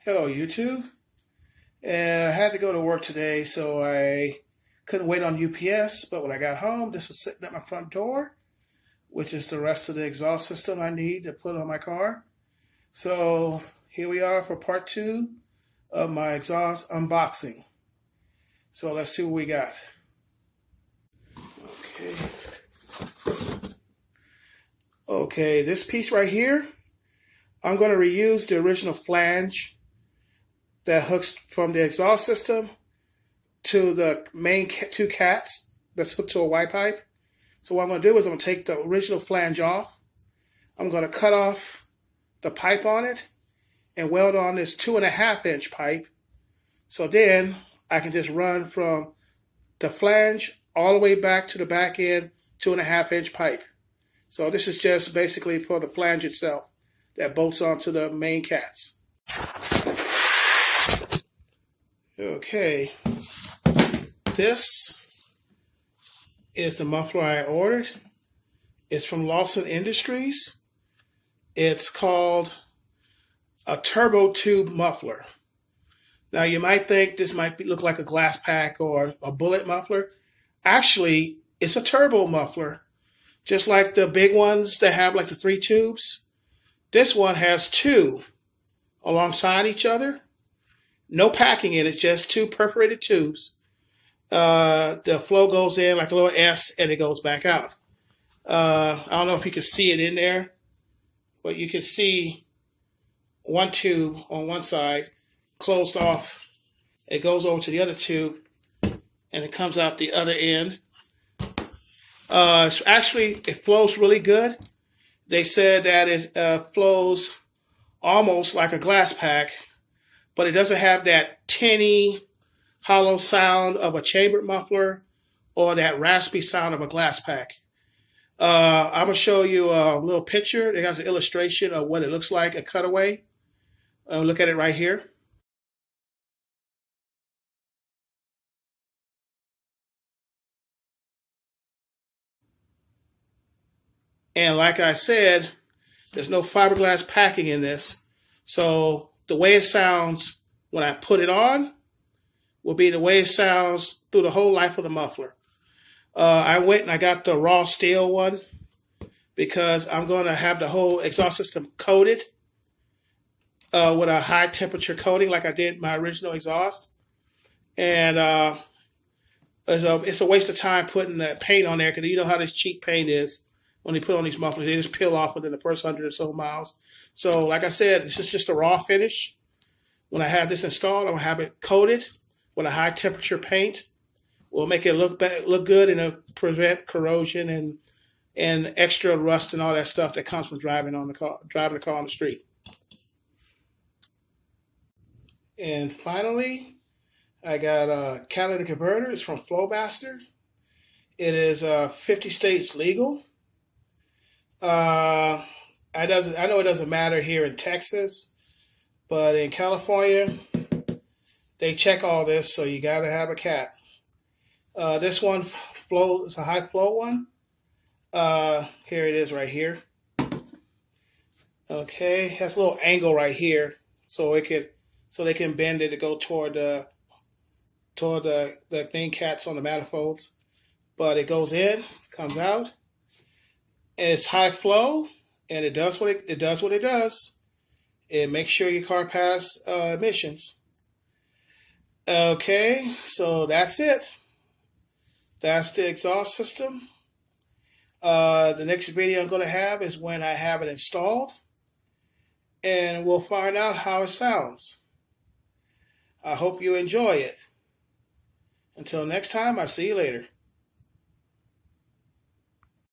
Hello, YouTube. I had to go to work today, so I couldn't wait on UPS. But when I got home, this was sitting at my front door, which is the rest of the exhaust system I need to put on my car. So here we are for part 2 of my exhaust unboxing. So let's see what we got. Okay, this piece right here, I'm going to reuse the original flange that hooks from the exhaust system to the main two cats that's hooked to a Y pipe. So what I'm going to do is I'm going to take the original flange off. I'm going to cut off the pipe on it and weld on this 2.5-inch pipe. So then I can just run from the flange all the way back to the back end 2.5-inch pipe. So this is just basically for the flange itself that bolts onto the main cats. Okay, this is the muffler I ordered. It's from Lawson Industries. It's called a turbo tube muffler. Now you might think this might look like a glass pack or a bullet muffler. Actually, it's a turbo muffler, just like the big ones that have like the 3 tubes. This one has 2 alongside each other. No packing in it, just 2 perforated tubes. The flow goes in like a little S and it goes back out. I don't know if you can see it in there, but you can see one tube on one side closed off. It goes over to the other tube and it comes out the other end. Actually, it flows really good. They said that it flows almost like a glass pack, but it doesn't have that tinny, hollow sound of a chambered muffler or that raspy sound of a glass pack. I'm going to show you a little picture. It has an illustration of what it looks like, a cutaway. Look at it right here. And like I said, there's no fiberglass packing in this. So the way it sounds when I put it on will be the way it sounds through the whole life of the muffler. I went and I got the raw steel one because I'm going to have the whole exhaust system coated with a high temperature coating like I did my original exhaust. And it's a waste of time putting that paint on there because you know how this cheap paint is. When they put on these mufflers, they just peel off within the first 100 or so miles. So like I said, this is just a raw finish. When I have this installed, I'm going to have it coated with a high temperature paint. We'll make it look good and it'll prevent corrosion and extra rust and all that stuff that comes from driving the car on the street. And finally, I got a Catalytic Converter. It's from Flowmaster. It is 50 states legal. I know it doesn't matter here in Texas, but in California, they check all this, so you got to have a cat. This one is a high flow one. Here it is right here. Okay, it has a little angle right here, so they can bend it to go toward the main cats on the manifolds. But it goes in, comes out. It's high flow, and it does what it does. It makes sure your car passes emissions. Okay, so that's it. That's the exhaust system. The next video I'm going to have is when I have it installed, and we'll find out how it sounds. I hope you enjoy it. Until next time, I'll see you later.